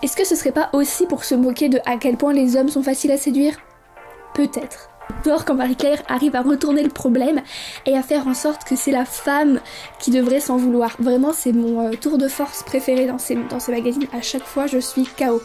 Est-ce que ce serait pas aussi pour se moquer de à quel point les hommes sont faciles à séduire? Peut-être. J'adore quand Marie-Claire arrive à retourner le problème et à faire en sorte que c'est la femme qui devrait s'en vouloir. Vraiment, c'est mon tour de force préféré dans ces magazines. À chaque fois, je suis KO.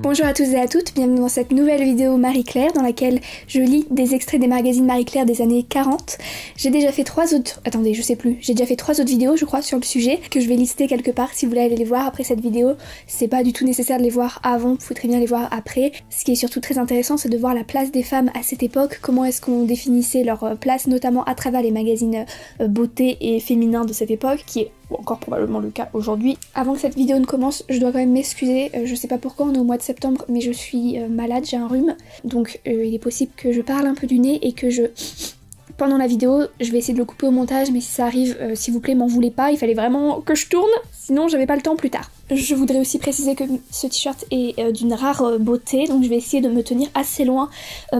Bonjour à tous et à toutes, bienvenue dans cette nouvelle vidéo Marie-Claire dans laquelle je lis des extraits des magazines Marie-Claire des années 40. J'ai déjà fait 3 autres... Attendez, je sais plus. J'ai déjà fait 3 autres vidéos, je crois, sur le sujet, que je vais lister quelque part si vous voulez aller les voir après cette vidéo. C'est pas du tout nécessaire de les voir avant, vous pouvez très bien les voir après. Ce qui est surtout très intéressant, c'est de voir la place des femmes à cette époque, comment est-ce qu'on définissait leur place, notamment à travers les magazines beauté et féminins de cette époque, qui est encore probablement le cas aujourd'hui. Avant que cette vidéo ne commence, je dois quand même m'excuser, je sais pas pourquoi, on est au mois de septembre, mais je suis malade, j'ai un rhume, donc il est possible que je parle un peu du nez et que je... Pendant la vidéo, je vais essayer de le couper au montage, mais si ça arrive, s'il vous plaît, m'en voulez pas, il fallait vraiment que je tourne, sinon j'avais pas le temps plus tard. Je voudrais aussi préciser que ce t-shirt est d'une rare beauté, donc je vais essayer de me tenir assez loin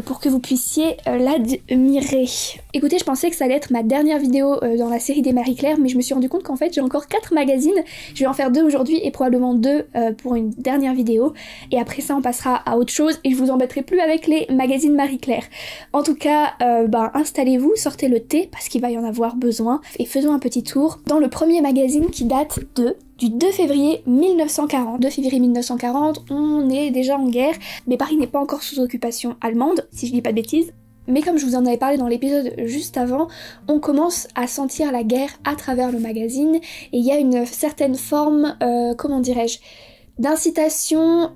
pour que vous puissiez l'admirer. Écoutez, je pensais que ça allait être ma dernière vidéo dans la série des Marie-Claire, mais je me suis rendu compte qu'en fait j'ai encore 4 magazines. Je vais en faire 2 aujourd'hui et probablement 2 pour une dernière vidéo. Et après ça on passera à autre chose et je vous embêterai plus avec les magazines Marie-Claire. En tout cas, installez-vous, sortez le thé parce qu'il va y en avoir besoin. Et faisons un petit tour dans le premier magazine qui date du 2 février 1940. 2 février 1940, on est déjà en guerre, mais Paris n'est pas encore sous occupation allemande, si je dis pas de bêtises. Mais comme je vous en avais parlé dans l'épisode juste avant, on commence à sentir la guerre à travers le magazine, et il y a une certaine forme, comment dirais-je, d'incitation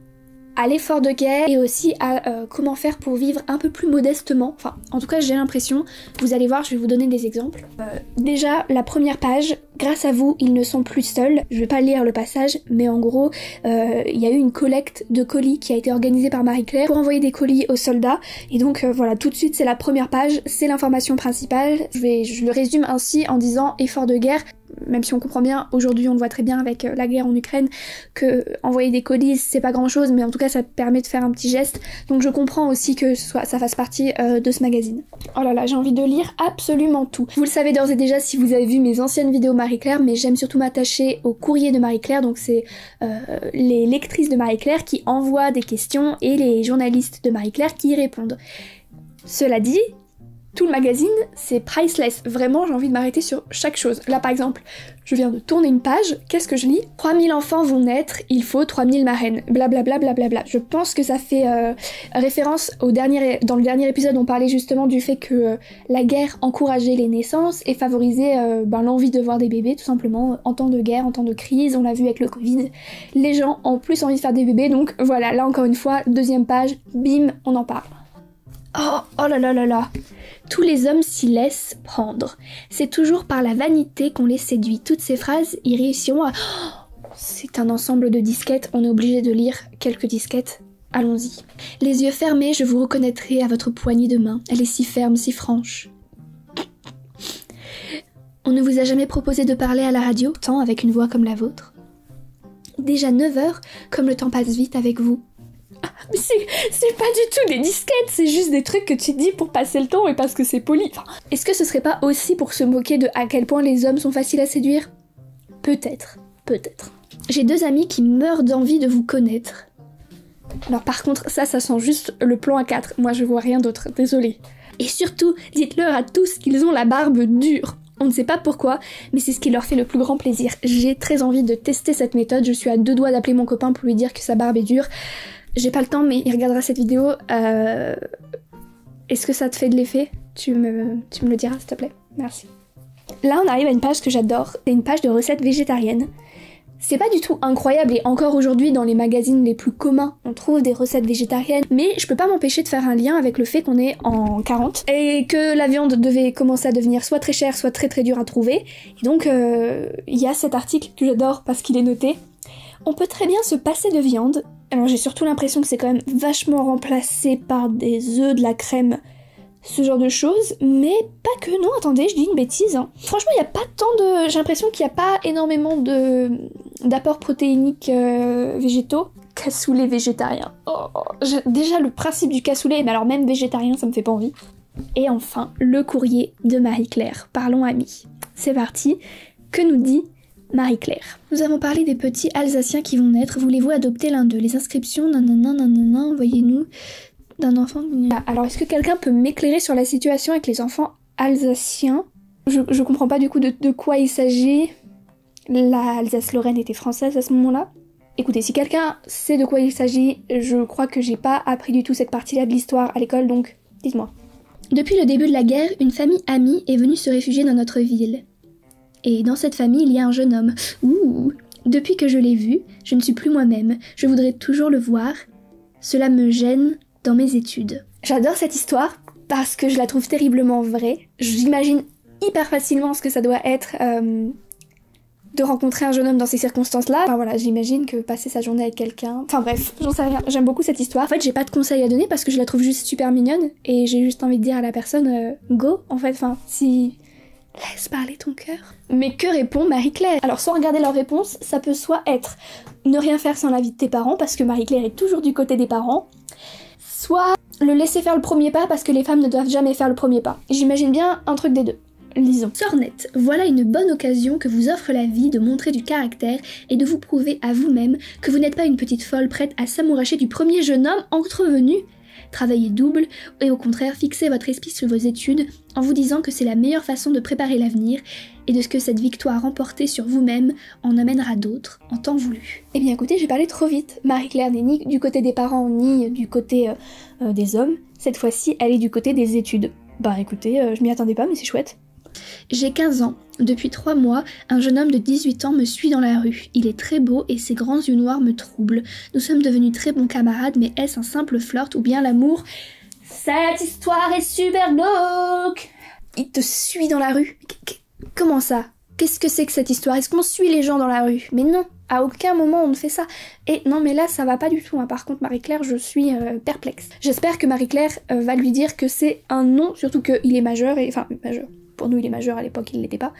à l'effort de guerre et aussi à comment faire pour vivre un peu plus modestement. Enfin, en tout cas, j'ai l'impression. Vous allez voir, je vais vous donner des exemples. Déjà, la première page, grâce à vous, ils ne sont plus seuls. Je vais pas lire le passage, mais en gros, il y a eu une collecte de colis qui a été organisée par Marie-Claire pour envoyer des colis aux soldats. Et donc, voilà, tout de suite, c'est la première page, c'est l'information principale. Je le résume ainsi en disant effort de guerre. Même si on comprend bien, aujourd'hui on le voit très bien avec la guerre en Ukraine, que envoyer des colis c'est pas grand chose, mais en tout cas ça permet de faire un petit geste, donc je comprends aussi que ça fasse partie de ce magazine. Oh là là, j'ai envie de lire absolument tout. Vous le savez d'ores et déjà si vous avez vu mes anciennes vidéos Marie-Claire, mais j'aime surtout m'attacher au courrier de Marie-Claire, donc c'est les lectrices de Marie-Claire qui envoient des questions et les journalistes de Marie-Claire qui y répondent. Cela dit, tout le magazine, c'est priceless. Vraiment, j'ai envie de m'arrêter sur chaque chose. Là, par exemple, je viens de tourner une page. Qu'est-ce que je lis? 3000 enfants vont naître, il faut 3000 marraines. Blablabla, blablabla. Je pense que ça fait référence dans le dernier épisode, on parlait justement du fait que la guerre encourageait les naissances et favorisait l'envie de voir des bébés, tout simplement. En temps de guerre, en temps de crise, on l'a vu avec le Covid. Les gens ont plus envie de faire des bébés, donc voilà, là encore une fois, deuxième page, bim, on en parle. Oh là là là là. Tous les hommes s'y laissent prendre. C'est toujours par la vanité qu'on les séduit. Toutes ces phrases y réussiront à... Oh, c'est un ensemble de disquettes, on est obligé de lire quelques disquettes. Allons-y. Les yeux fermés, je vous reconnaîtrai à votre poignée de main. Elle est si ferme, si franche. On ne vous a jamais proposé de parler à la radio, tant avec une voix comme la vôtre. Déjà 9h, comme le temps passe vite avec vous. Mais c'est pas du tout des disquettes, c'est juste des trucs que tu dis pour passer le temps et parce que c'est poli. Enfin, est-ce que ce serait pas aussi pour se moquer de à quel point les hommes sont faciles à séduire? Peut-être. J'ai 2 amis qui meurent d'envie de vous connaître. Alors par contre, ça sent juste le plan A4. Moi je vois rien d'autre, désolée. Et surtout, dites-leur à tous qu'ils ont la barbe dure. On ne sait pas pourquoi, mais c'est ce qui leur fait le plus grand plaisir. J'ai très envie de tester cette méthode, je suis à 2 doigts d'appeler mon copain pour lui dire que sa barbe est dure. J'ai pas le temps, mais il regardera cette vidéo. Est-ce que ça te fait de l'effet? Tu me le diras, s'il te plaît. Merci. Là, on arrive à une page que j'adore. C'est une page de recettes végétariennes. C'est pas du tout incroyable, et encore aujourd'hui, dans les magazines les plus communs, on trouve des recettes végétariennes, mais je peux pas m'empêcher de faire un lien avec le fait qu'on est en 40, et que la viande devait commencer à devenir soit très chère, soit très très dure à trouver. Et donc, il y a cet article que j'adore parce qu'il est noté. On peut très bien se passer de viande. Alors j'ai surtout l'impression que c'est quand même vachement remplacé par des œufs, de la crème, ce genre de choses, mais pas que, non, attendez, je dis une bêtise, hein. Franchement, il n'y a pas tant de... J'ai l'impression qu'il n'y a pas énormément d'apports protéiniques végétaux. Cassoulet végétarien. Déjà, le principe du cassoulet, mais alors même végétarien, ça me fait pas envie. Et enfin, le courrier de Marie-Claire. Parlons amis. c'est parti. Que nous dit Marie-Claire? Nous avons parlé des petits Alsaciens qui vont naître. Voulez-vous adopter l'un d'eux? Les inscriptions, nanana, envoyez-nous d'un enfant. Alors, est-ce que quelqu'un peut m'éclairer sur la situation avec les enfants alsaciens? Je comprends pas du coup de quoi il s'agit. La Alsace-Lorraine était française à ce moment-là. Écoutez, si quelqu'un sait de quoi il s'agit, je crois que j'ai pas appris du tout cette partie-là de l'histoire à l'école, donc dites-moi. Depuis le début de la guerre, une famille amie est venue se réfugier dans notre ville. Et dans cette famille, il y a un jeune homme. Ouh! Depuis que je l'ai vu, je ne suis plus moi-même. Je voudrais toujours le voir. Cela me gêne dans mes études. J'adore cette histoire parce que je la trouve terriblement vraie. J'imagine hyper facilement ce que ça doit être de rencontrer un jeune homme dans ces circonstances-là. Enfin voilà, j'imagine que passer sa journée avec quelqu'un... Enfin bref, j'en sais rien. J'aime beaucoup cette histoire. En fait, j'ai pas de conseils à donner parce que je la trouve juste super mignonne et j'ai juste envie de dire à la personne go, en fait, enfin, si... Laisse parler ton cœur. Mais que répond Marie-Claire? Alors sans regarder leur réponse, ça peut soit être ne rien faire sans l'avis de tes parents parce que Marie-Claire est toujours du côté des parents, soit le laisser faire le premier pas parce que les femmes ne doivent jamais faire le premier pas. J'imagine bien un truc des deux. Lisons. Sornette, voilà une bonne occasion que vous offre la vie de montrer du caractère et de vous prouver à vous-même que vous n'êtes pas une petite folle prête à s'amouracher du premier jeune homme entrevenu. Travaillez double et au contraire fixez votre esprit sur vos études en vous disant que c'est la meilleure façon de préparer l'avenir et de ce que cette victoire remportée sur vous-même en amènera d'autres en temps voulu. Eh bien écoutez, j'ai parlé trop vite. Marie-Claire n'est ni du côté des parents ni du côté des hommes. Cette fois-ci, elle est du côté des études. Bah écoutez, je m'y attendais pas mais c'est chouette. J'ai 15 ans. Depuis 3 mois, un jeune homme de 18 ans me suit dans la rue. Il est très beau et ses grands yeux noirs me troublent. Nous sommes devenus très bons camarades, mais est-ce un simple flirt ou bien l'amour? Cette histoire est super glauque. Il te suit dans la rue? Comment ça? Qu'est-ce que c'est que cette histoire? Est-ce qu'on suit les gens dans la rue? Mais non, à aucun moment on ne fait ça. Et non mais là ça va pas du tout, hein. Par contre Marie-Claire, je suis perplexe. J'espère que Marie-Claire va lui dire que c'est un non, surtout qu'il est majeur et... Enfin, majeur. Pour nous, il est majeur, à l'époque, il l'était pas.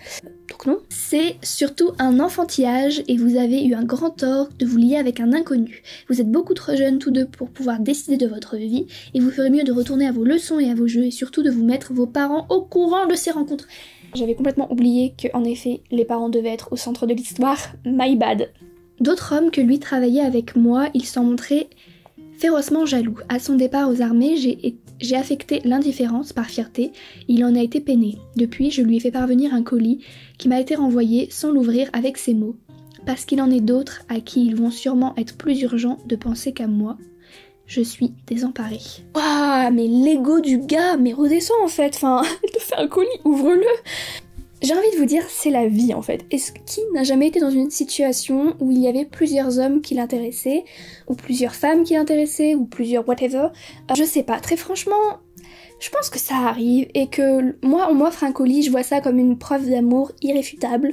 Donc non. C'est surtout un enfantillage et vous avez eu un grand tort de vous lier avec un inconnu. Vous êtes beaucoup trop jeunes tous deux pour pouvoir décider de votre vie et vous ferez mieux de retourner à vos leçons et à vos jeux et surtout de vous mettre vos parents au courant de ces rencontres. J'avais complètement oublié que, en effet, les parents devaient être au centre de l'histoire. My bad. D'autres hommes que lui travaillaient avec moi, ils s'en montraient férocement jaloux. À son départ aux armées, j'ai affecté l'indifférence par fierté, il en a été peiné. Depuis, je lui ai fait parvenir un colis qui m'a été renvoyé sans l'ouvrir avec ces mots. Parce qu'il en est d'autres à qui il vont sûrement être plus urgent de penser qu'à moi. Je suis désemparée. Waouh, mais l'ego du gars, mais redescends en fait, enfin, il te fait un colis, ouvre-le. J'ai envie de vous dire, c'est la vie en fait. Est-ce qui n'a jamais été dans une situation où il y avait plusieurs hommes qui l'intéressaient, ou plusieurs femmes qui l'intéressaient, ou plusieurs whatever? Je sais pas, très franchement, je pense que ça arrive, et que moi, on m'offre un colis, je vois ça comme une preuve d'amour irréfutable.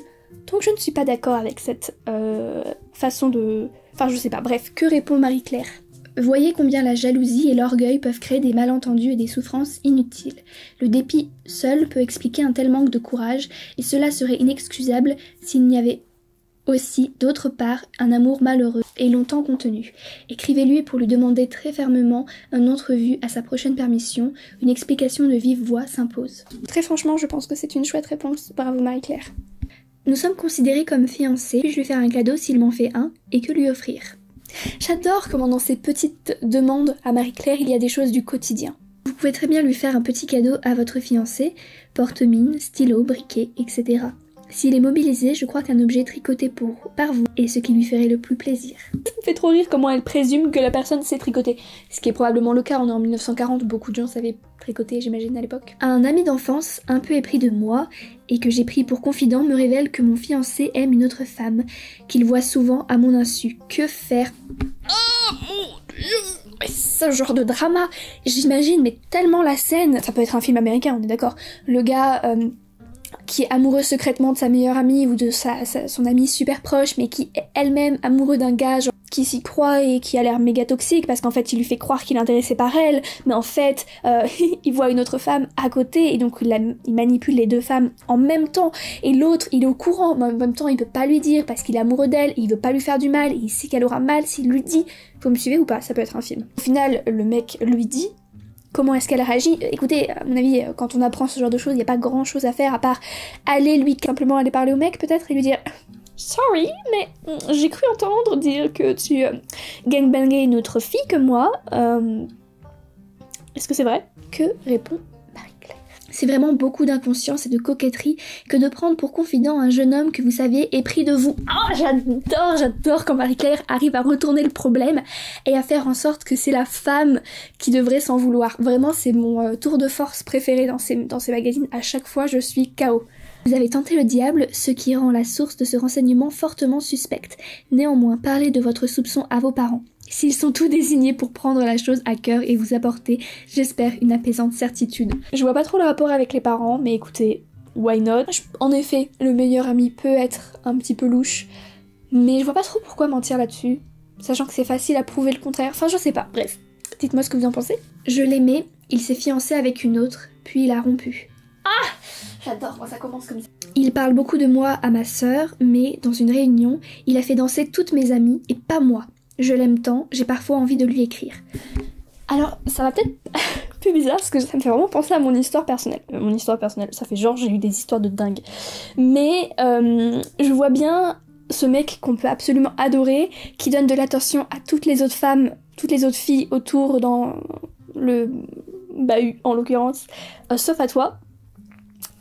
Donc je ne suis pas d'accord avec cette façon de... Enfin je sais pas, bref, que répond Marie-Claire? Voyez combien la jalousie et l'orgueil peuvent créer des malentendus et des souffrances inutiles. Le dépit seul peut expliquer un tel manque de courage, et cela serait inexcusable s'il n'y avait aussi, d'autre part, un amour malheureux et longtemps contenu. Écrivez-lui pour lui demander très fermement une entrevue à sa prochaine permission. Une explication de vive voix s'impose. Très franchement, je pense que c'est une chouette réponse. Bravo Marie-Claire. Nous sommes considérés comme fiancés, puis-je lui faire un cadeau s'il m'en fait un, et que lui offrir? J'adore comment dans ces petites demandes à Marie-Claire, il y a des choses du quotidien. Vous pouvez très bien lui faire un petit cadeau à votre fiancé, porte-mine, stylo, briquet, etc. S'il est mobilisé, je crois qu'un objet tricoté par vous est ce qui lui ferait le plus plaisir. Ça me fait trop rire comment elle présume que la personne sait tricoter. Ce qui est probablement le cas, on est en 1940, beaucoup de gens savaient tricoter, j'imagine, à l'époque. Un ami d'enfance, un peu épris de moi, et que j'ai pris pour confident, me révèle que mon fiancé aime une autre femme, qu'il voit souvent à mon insu. Que faire? Oh mon Dieu! Mais ce genre de drama, j'imagine, mais tellement la scène... Ça peut être un film américain, on est d'accord. Le gars... qui est amoureux secrètement de sa meilleure amie ou de son amie super proche, mais qui est elle-même amoureux d'un gars genre, qui s'y croit et qui a l'air méga toxique parce qu'en fait il lui fait croire qu'il est intéressé par elle, mais en fait il voit une autre femme à côté et donc il manipule les deux femmes en même temps, et l'autre il est au courant mais en même temps il peut pas lui dire parce qu'il est amoureux d'elle et il veut pas lui faire du mal et il sait qu'elle aura mal s'il lui dit. Vous me suivez ou pas? Ça peut être un film. Au final le mec lui dit comment est-ce qu'elle réagit. Écoutez, à mon avis, quand on apprend ce genre de choses, il n'y a pas grand chose à faire à part simplement aller parler au mec peut-être et lui dire Sorry, mais j'ai cru entendre dire que tu gangbangais une autre fille que moi. Est-ce que c'est vrai? Que répond Marie-Claire? C'est vraiment beaucoup d'inconscience et de coquetterie que de prendre pour confident un jeune homme que vous saviez épris de vous. Oh, j'adore quand Marie-Claire arrive à retourner le problème et à faire en sorte que c'est la femme qui devrait s'en vouloir. Vraiment, c'est mon tour de force préféré dans ces magazines. À chaque fois, je suis KO. Vous avez tenté le diable, ce qui rend la source de ce renseignement fortement suspecte. Néanmoins, parlez de votre soupçon à vos parents. S'ils sont tous désignés pour prendre la chose à cœur et vous apporter, j'espère, une apaisante certitude. Je vois pas trop le rapport avec les parents, mais écoutez, why not? En effet, le meilleur ami peut être un petit peu louche, mais je vois pas trop pourquoi mentir là-dessus, sachant que c'est facile à prouver le contraire. Enfin, je sais pas, bref. Dites-moi ce que vous en pensez. Je l'aimais, il s'est fiancé avec une autre, puis il a rompu. Ah! J'adore quand ça commence comme ça. Il parle beaucoup de moi à ma sœur, mais dans une réunion, il a fait danser toutes mes amies et pas moi. Je l'aime tant, j'ai parfois envie de lui écrire. Alors, ça va peut-être un peu bizarre parce que ça me fait vraiment penser à mon histoire personnelle. Mon histoire personnelle, ça fait genre j'ai eu des histoires de dingue. Mais je vois bien ce mec qu'on peut absolument adorer, qui donne de l'attention à toutes les autres femmes, toutes les autres filles autour dans le bahut en l'occurrence, sauf à toi.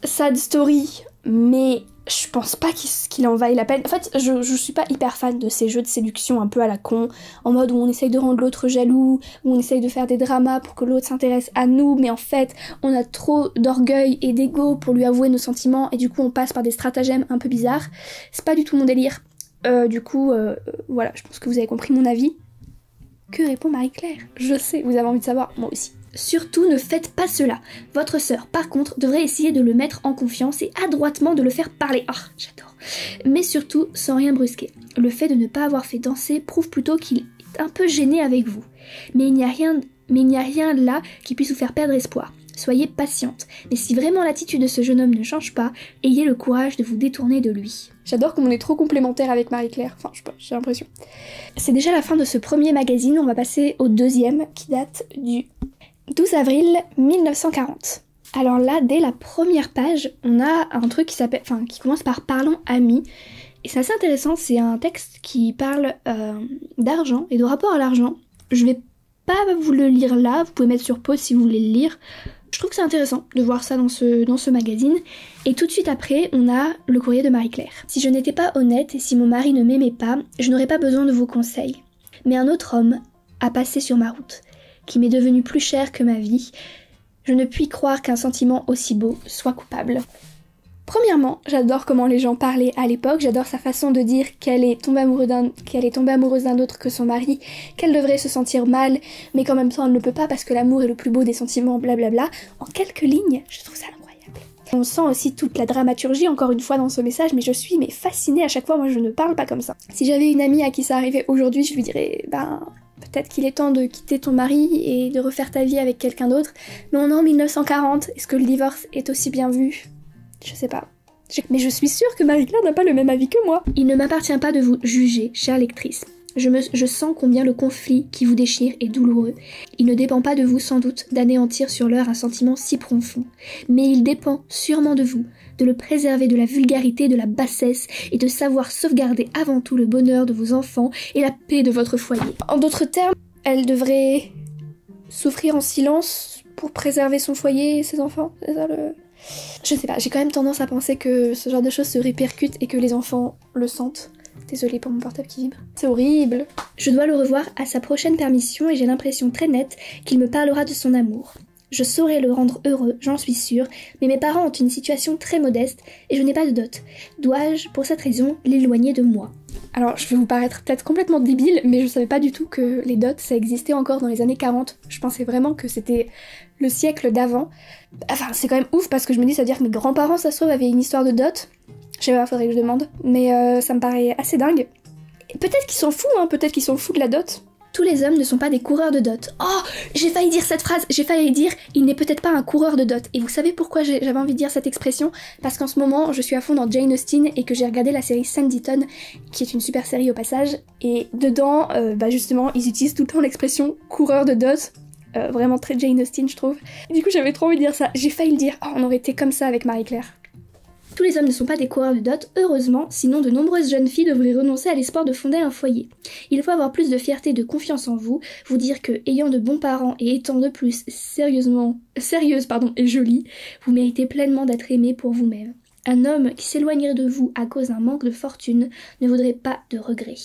Sad story, mais je pense pas qu'il en vaille la peine. En fait, je suis pas hyper fan de ces jeux de séduction un peu à la con, en mode où on essaye de rendre l'autre jaloux, où on essaye de faire des dramas pour que l'autre s'intéresse à nous, mais en fait, on a trop d'orgueil et d'ego pour lui avouer nos sentiments, et du coup, on passe par des stratagèmes un peu bizarres. C'est pas du tout mon délire. Voilà, je pense que vous avez compris mon avis. Que répond Marie-Claire? Je sais, vous avez envie de savoir, moi aussi. Surtout ne faites pas cela. Votre sœur, par contre, devrait essayer de le mettre en confiance et adroitement de le faire parler. Ah, j'adore. Mais surtout, sans rien brusquer. Le fait de ne pas avoir fait danser prouve plutôt qu'il est un peu gêné avec vous. Mais il n'y a rien là qui puisse vous faire perdre espoir. Soyez patiente. Mais si vraiment l'attitude de ce jeune homme ne change pas, ayez le courage de vous détourner de lui. J'adore comme on est trop complémentaires avec Marie-Claire. Enfin, je sais pas, j'ai l'impression. C'est déjà la fin de ce premier magazine. On va passer au deuxième qui date du 12 avril 1940. Alors là, dès la première page, on a un truc qui commence par Parlons amis. Et c'est assez intéressant, c'est un texte qui parle d'argent et de rapport à l'argent. Je vais pas vous le lire là, vous pouvez mettre sur pause si vous voulez le lire. Je trouve que c'est intéressant de voir ça dans ce magazine. Et tout de suite après, on a le courrier de Marie-Claire. Si je n'étais pas honnête et si mon mari ne m'aimait pas, je n'aurais pas besoin de vos conseils. Mais un autre homme a passé sur ma route, qui m'est devenu plus cher que ma vie. Je ne puis croire qu'un sentiment aussi beau soit coupable. Premièrement, j'adore comment les gens parlaient à l'époque, j'adore sa façon de dire qu'elle est tombée amoureuse d'un autre que son mari, qu'elle devrait se sentir mal, mais qu'en même temps elle ne peut pas parce que l'amour est le plus beau des sentiments, blablabla. En quelques lignes, je trouve ça incroyable. On sent aussi toute la dramaturgie encore une fois dans ce message, mais je suis fascinée à chaque fois, moi je ne parle pas comme ça. Si j'avais une amie à qui ça arrivait aujourd'hui, je lui dirais, peut-être qu'il est temps de quitter ton mari et de refaire ta vie avec quelqu'un d'autre, mais on est en 1940, est-ce que le divorce est aussi bien vu ? Je sais pas. Mais je suis sûre que Marie-Claire n'a pas le même avis que moi. Il ne m'appartient pas de vous juger, chère lectrice. Je sens combien le conflit qui vous déchire est douloureux. Il ne dépend pas de vous sans doute d'anéantir sur l'heure un sentiment si profond. Mais il dépend sûrement de vous, de le préserver de la vulgarité, de la bassesse et de savoir sauvegarder avant tout le bonheur de vos enfants et la paix de votre foyer. En d'autres termes, elle devrait souffrir en silence pour préserver son foyer et ses enfants. C'est ça le... Je sais pas, j'ai quand même tendance à penser que ce genre de choses se répercute et que les enfants le sentent. Désolée pour mon portable qui vibre. C'est horrible. Je dois le revoir à sa prochaine permission et j'ai l'impression très nette qu'il me parlera de son amour. Je saurai le rendre heureux, j'en suis sûre, mais mes parents ont une situation très modeste et je n'ai pas de dot. Dois-je, pour cette raison, l'éloigner de moi ? Alors, je vais vous paraître peut-être complètement débile, mais je savais pas du tout que les dots, ça existait encore dans les années 40. Je pensais vraiment que c'était le siècle d'avant. Enfin, c'est quand même ouf parce que je me dis, ça veut dire que mes grands-parents, ça se trouve, avaient une histoire de dot. Je sais pas, faudrait que je demande. Mais ça me paraît assez dingue. Et peut-être qu'ils s'en foutent, peut-être qu'ils s'en foutent de la dot. Tous les hommes ne sont pas des coureurs de dot. Oh, j'ai failli dire cette phrase, j'ai failli dire « il n'est peut-être pas un coureur de dot ». Et vous savez pourquoi j'avais envie de dire cette expression ? Parce qu'en ce moment, je suis à fond dans Jane Austen et que j'ai regardé la série Sanditon, qui est une super série au passage. Et dedans, justement, ils utilisent tout le temps l'expression « coureur de dot ». vraiment très Jane Austen je trouve. Du coup j'avais trop envie de dire ça, j'ai failli le dire, oh, on aurait été comme ça avec Marie-Claire. Tous les hommes ne sont pas des coureurs de dot, heureusement, sinon de nombreuses jeunes filles devraient renoncer à l'espoir de fonder un foyer. Il faut avoir plus de fierté et de confiance en vous, vous dire que, ayant de bons parents et étant de plus sérieuse et jolie, vous méritez pleinement d'être aimée pour vous-même. Un homme qui s'éloignerait de vous à cause d'un manque de fortune ne voudrait pas de regrets.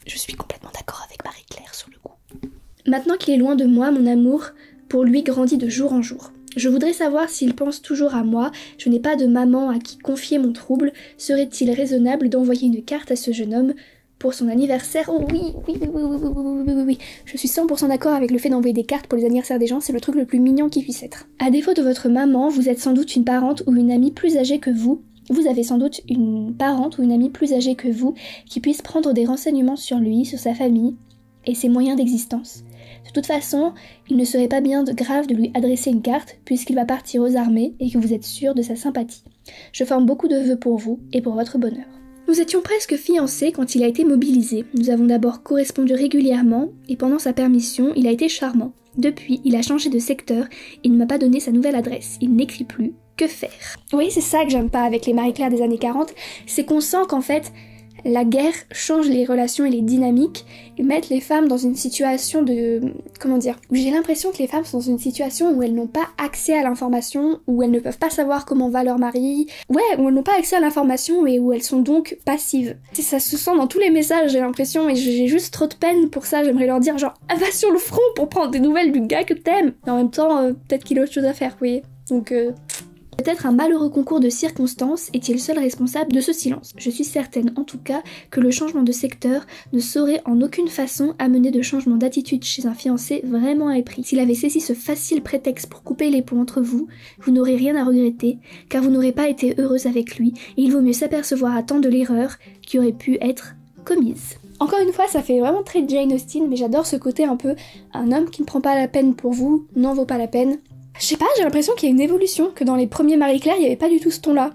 Je suis complètement d'accord avec Marie-Claire sur le coup. Maintenant qu'il est loin de moi, mon amour pour lui grandit de jour en jour. Je voudrais savoir s'il pense toujours à moi, je n'ai pas de maman à qui confier mon trouble, serait-il raisonnable d'envoyer une carte à ce jeune homme pour son anniversaire? Oh oui, je suis 100% d'accord avec le fait d'envoyer des cartes pour les anniversaires des gens, c'est le truc le plus mignon qui puisse être. À défaut de votre maman, vous êtes sans doute une parente ou une amie plus âgée que vous. Vous avez sans doute une parente ou une amie plus âgée que vous qui puisse prendre des renseignements sur lui, sur sa famille et ses moyens d'existence. De toute façon, il ne serait pas bien grave de lui adresser une carte puisqu'il va partir aux armées et que vous êtes sûr de sa sympathie. Je forme beaucoup de vœux pour vous et pour votre bonheur. Nous étions presque fiancés quand il a été mobilisé. Nous avons d'abord correspondu régulièrement et pendant sa permission, il a été charmant. Depuis, il a changé de secteur et ne m'a pas donné sa nouvelle adresse. Il n'écrit plus. Que faire? Oui, c'est ça que j'aime pas avec les Marie-Claire des années 40, c'est qu'on sent qu'en fait, la guerre change les relations et les dynamiques et met les femmes dans une situation de... comment dire? J'ai l'impression que les femmes sont dans une situation où elles n'ont pas accès à l'information, où elles ne peuvent pas savoir comment va leur mari, où elles n'ont pas accès à l'information et où elles sont donc passives. Ça se sent dans tous les messages, j'ai l'impression, et j'ai juste trop de peine pour ça, j'aimerais leur dire genre va sur le front pour prendre des nouvelles du gars que t'aimes. Mais en même temps, peut-être qu'il a autre chose à faire, vous voyez. Donc peut-être un malheureux concours de circonstances est-il seul responsable de ce silence. Je suis certaine en tout cas que le changement de secteur ne saurait en aucune façon amener de changement d'attitude chez un fiancé vraiment épris. S'il avait saisi ce facile prétexte pour couper les ponts entre vous, vous n'aurez rien à regretter, car vous n'aurez pas été heureuse avec lui, et il vaut mieux s'apercevoir à temps de l'erreur qui aurait pu être commise. Encore une fois, ça fait vraiment très Jane Austen, mais j'adore ce côté un peu un homme qui ne prend pas la peine pour vous, n'en vaut pas la peine. Je sais pas, j'ai l'impression qu'il y a une évolution, que dans les premiers Marie-Claire, il n'y avait pas du tout ce ton-là.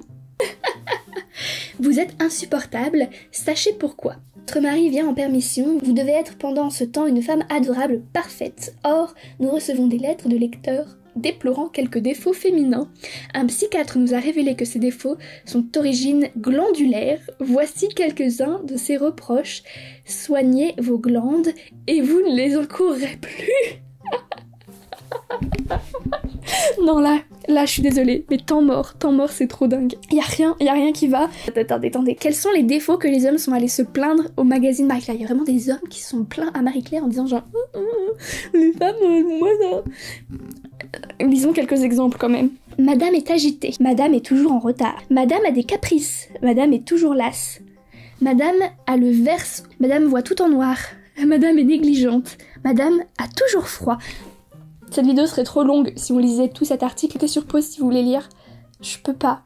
Vous êtes insupportable, sachez pourquoi. Votre mari vient en permission, vous devez être pendant ce temps une femme adorable, parfaite. Or, nous recevons des lettres de lecteurs déplorant quelques défauts féminins. Un psychiatre nous a révélé que ces défauts sont d'origine glandulaire. Voici quelques-uns de ses reproches. Soignez vos glandes et vous ne les encourrez plus. Non là je suis désolée, mais temps mort c'est trop dingue. Y a rien qui va. Attendez, quels sont les défauts que les hommes sont allés se plaindre au magazine Marie-Claire? Il y a vraiment des hommes qui sont plaints à Marie-Claire en disant genre les femmes, moi non. Lisons quelques exemples quand même. Madame est agitée, Madame est toujours en retard, Madame a des caprices, Madame est toujours lasse, Madame a le verse, Madame voit tout en noir, Madame est négligente, Madame a toujours froid. Cette vidéo serait trop longue si on lisait tout cet article. Cliquez sur pause si vous voulez lire. Je peux pas,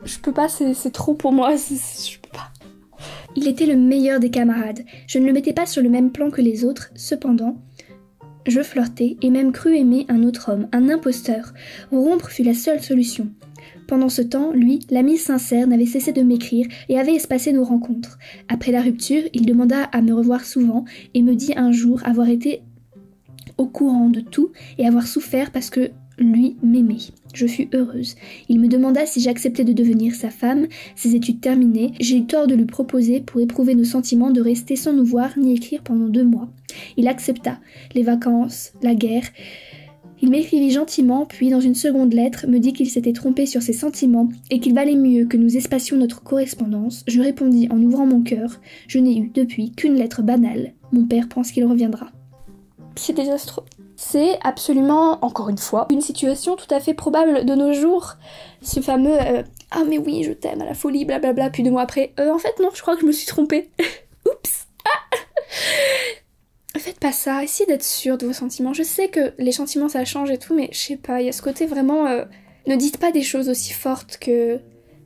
c'est trop pour moi, je peux pas. Il était le meilleur des camarades. Je ne le mettais pas sur le même plan que les autres, cependant, je flirtais et même cru aimer un autre homme, un imposteur. Rompre fut la seule solution. Pendant ce temps, lui, l'ami sincère, n'avait cessé de m'écrire et avait espacé nos rencontres. Après la rupture, il demanda à me revoir souvent et me dit un jour avoir été au courant de tout et avoir souffert parce que lui m'aimait. Je fus heureuse. Il me demanda si j'acceptais de devenir sa femme, ses études terminées. J'ai eu tort de lui proposer, pour éprouver nos sentiments, de rester sans nous voir ni écrire pendant 2 mois. Il accepta. Les vacances, la guerre. Il m'écrivit gentiment, puis dans une seconde lettre, me dit qu'il s'était trompé sur ses sentiments et qu'il valait mieux que nous espacions notre correspondance. Je répondis en ouvrant mon cœur. Je n'ai eu depuis qu'une lettre banale. Mon père pense qu'il reviendra. C'est désastreux. C'est absolument, encore une fois, une situation tout à fait probable de nos jours. Ce fameux ah mais oui, je t'aime à la folie, blablabla, puis 2 mois après, en fait non, je crois que je me suis trompée. Oups. Faites pas ça, essayez d'être sûr de vos sentiments. Je sais que les sentiments ça change et tout, mais je sais pas, il y a ce côté vraiment... ne dites pas des choses aussi fortes que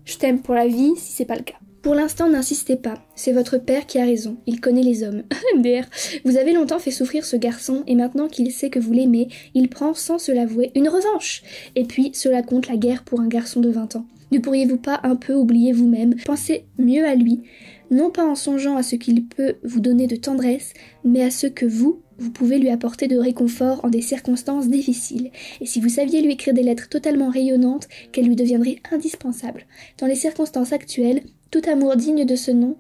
je t'aime pour la vie si c'est pas le cas. Pour l'instant, n'insistez pas. C'est votre père qui a raison. Il connaît les hommes. MDR. Vous avez longtemps fait souffrir ce garçon et maintenant qu'il sait que vous l'aimez, il prend, sans se l'avouer, une revanche. Et puis, cela compte la guerre pour un garçon de 20 ans. Ne pourriez-vous pas un peu oublier vous-même, penser mieux à lui, non pas en songeant à ce qu'il peut vous donner de tendresse, mais à ce que vous vous pouvez lui apporter de réconfort en des circonstances difficiles. Et si vous saviez lui écrire des lettres totalement rayonnantes, qu'elles lui deviendraient indispensables. Dans les circonstances actuelles, tout amour digne de ce nom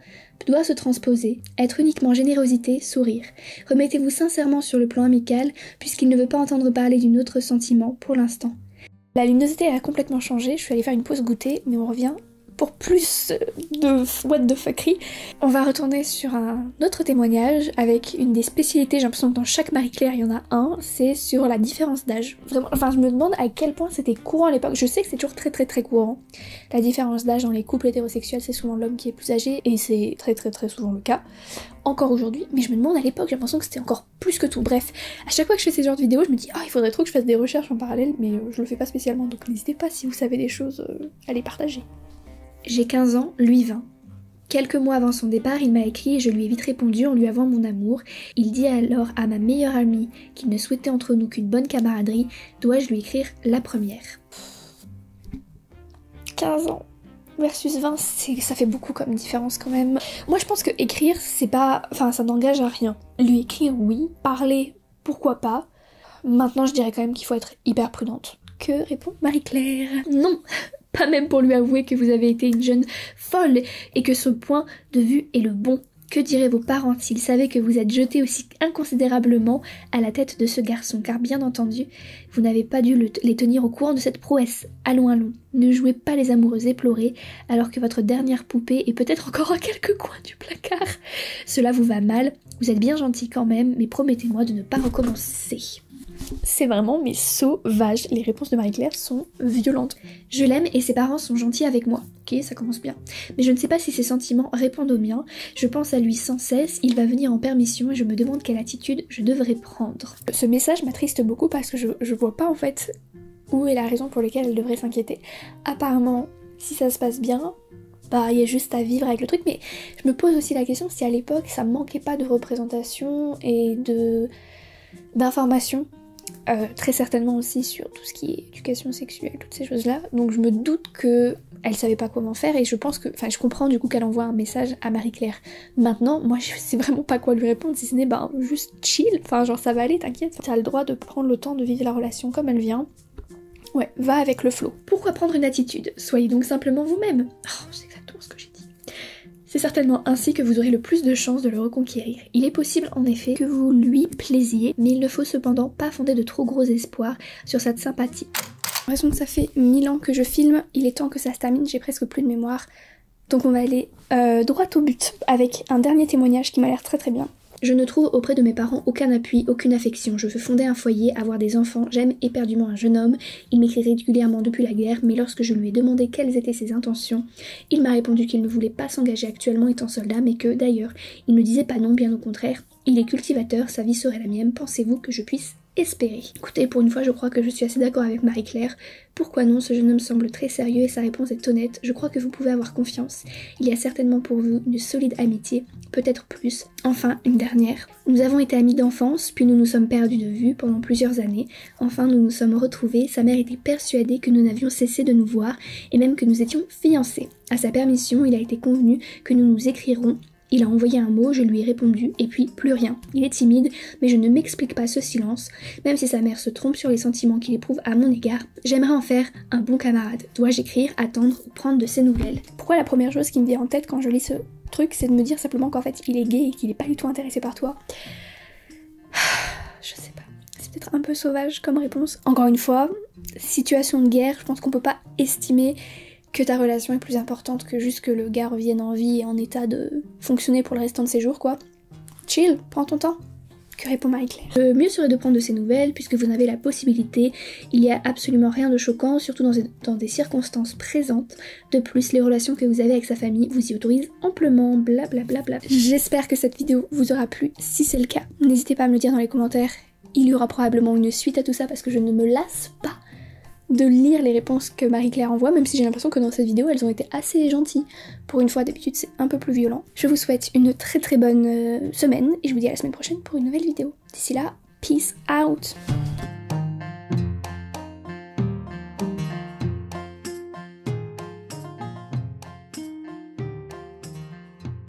doit se transposer, être uniquement générosité, sourire. Remettez-vous sincèrement sur le plan amical, puisqu'il ne veut pas entendre parler d'un autre sentiment pour l'instant. La luminosité a complètement changé, je suis allée faire une pause goûter, mais on revient pour plus de what the fuckery. On va retourner sur un autre témoignage avec une des spécialités, j'ai l'impression que dans chaque Marie-Claire il y en a un, c'est sur la différence d'âge. Vraiment, enfin je me demande à quel point c'était courant à l'époque, je sais que c'est toujours très courant. La différence d'âge dans les couples hétérosexuels, c'est souvent l'homme qui est plus âgé, et c'est très souvent le cas. Encore aujourd'hui, mais je me demande à l'époque, j'ai l'impression que c'était encore plus que tout. Bref, à chaque fois que je fais ces genres de vidéos, je me dis il faudrait trop que je fasse des recherches en parallèle, mais je le fais pas spécialement, donc n'hésitez pas si vous savez des choses à les partager. J'ai 15 ans, lui 20. Quelques mois avant son départ, il m'a écrit et je lui ai vite répondu en lui avouant mon amour. Il dit alors à ma meilleure amie qu'il ne souhaitait entre nous qu'une bonne camaraderie. Dois-je lui écrire la première ? 15 ans versus 20, ça fait beaucoup comme différence quand même. Moi je pense que écrire, c'est pas... Enfin, ça n'engage à rien. Lui écrire, oui. Parler, pourquoi pas. Maintenant, je dirais quand même qu'il faut être hyper prudente. Que répond Marie-Claire ? Non, pas même pour lui avouer que vous avez été une jeune folle et que ce point de vue est le bon. Que diraient vos parents s'ils savaient que vous êtes jeté aussi inconsidérablement à la tête de ce garçon ? Car bien entendu, vous n'avez pas dû les tenir au courant de cette prouesse. Allons, ne jouez pas les amoureux éplorés alors que votre dernière poupée est peut-être encore à quelques coins du placard. Cela vous va mal, vous êtes bien gentil quand même, mais promettez-moi de ne pas recommencer. C'est vraiment mais sauvage, les réponses de Marie-Claire sont violentes. Je l'aime et ses parents sont gentils avec moi. Ok, ça commence bien. Mais je ne sais pas si ses sentiments répondent aux miens. Je pense à lui sans cesse, il va venir en permission et je me demande quelle attitude je devrais prendre. Ce message m'attriste beaucoup parce que je vois pas en fait où est la raison pour laquelle elle devrait s'inquiéter. Apparemment, si ça se passe bien, il y a juste à vivre avec le truc, mais je me pose aussi la question si à l'époque ça manquait pas de représentation et d'informations. Très certainement aussi sur tout ce qui est éducation sexuelle, toutes ces choses-là. Donc je me doute qu'elle savait pas comment faire et je pense que... Enfin, je comprends du coup qu'elle envoie un message à Marie-Claire. Maintenant, moi je sais vraiment pas quoi lui répondre si ce n'est juste chill. Enfin, genre ça va aller, t'inquiète. T'as le droit de prendre le temps de vivre la relation comme elle vient. Ouais, va avec le flow. Pourquoi prendre une attitude ? Soyez donc simplement vous-même. Oh, c'est exactement ce que j'ai dit. C'est certainement ainsi que vous aurez le plus de chances de le reconquérir. Il est possible en effet que vous lui plaisiez, mais il ne faut cependant pas fonder de trop gros espoirs sur cette sympathie. En raison que ça fait 1000 ans que je filme, il est temps que ça se termine, j'ai presque plus de mémoire. Donc on va aller droit au but avec un dernier témoignage qui m'a l'air très bien. Je ne trouve auprès de mes parents aucun appui, aucune affection. Je veux fonder un foyer, avoir des enfants, j'aime éperdument un jeune homme. Il m'écrit régulièrement depuis la guerre, mais lorsque je lui ai demandé quelles étaient ses intentions, il m'a répondu qu'il ne voulait pas s'engager actuellement étant soldat, mais que, d'ailleurs, il ne disait pas non, bien au contraire. Il est cultivateur, sa vie serait la mienne, pensez-vous que je puisse espérer ? Écoutez, pour une fois, je crois que je suis assez d'accord avec Marie-Claire. Pourquoi non ? Ce jeune homme semble très sérieux et sa réponse est honnête. Je crois que vous pouvez avoir confiance. Il y a certainement pour vous une solide amitié, peut-être plus. Enfin, une dernière. Nous avons été amis d'enfance, puis nous nous sommes perdus de vue pendant plusieurs années. Enfin, nous nous sommes retrouvés. Sa mère était persuadée que nous n'avions cessé de nous voir et même que nous étions fiancés. À sa permission, il a été convenu que nous nous écrirons. Il a envoyé un mot, je lui ai répondu, et puis plus rien. Il est timide, mais je ne m'explique pas ce silence. Même si sa mère se trompe sur les sentiments qu'il éprouve à mon égard, j'aimerais en faire un bon camarade. Dois-je écrire, attendre ou prendre de ses nouvelles ? Pourquoi la première chose qui me vient en tête quand je lis ce truc, c'est de me dire simplement qu'en fait il est gay et qu'il est pas du tout intéressé par toi ? Je sais pas. C'est peut-être un peu sauvage comme réponse. Encore une fois, situation de guerre, je pense qu'on peut pas estimer que ta relation est plus importante que juste que le gars revienne en vie et en état de fonctionner pour le restant de ses jours, quoi. Chill, prends ton temps. Que répond Marie-Claire ? Le mieux serait de prendre de ses nouvelles, puisque vous en avez la possibilité. Il n'y a absolument rien de choquant, surtout dans des circonstances présentes. De plus, les relations que vous avez avec sa famille vous y autorisent amplement, blablabla. J'espère que cette vidéo vous aura plu. Si c'est le cas, n'hésitez pas à me le dire dans les commentaires. Il y aura probablement une suite à tout ça, parce que je ne me lasse pas de lire les réponses que Marie-Claire envoie, même si j'ai l'impression que dans cette vidéo elles ont été assez gentilles. Pour une fois, d'habitude c'est un peu plus violent. Je vous souhaite une très bonne semaine et je vous dis à la semaine prochaine pour une nouvelle vidéo. D'ici là, peace out.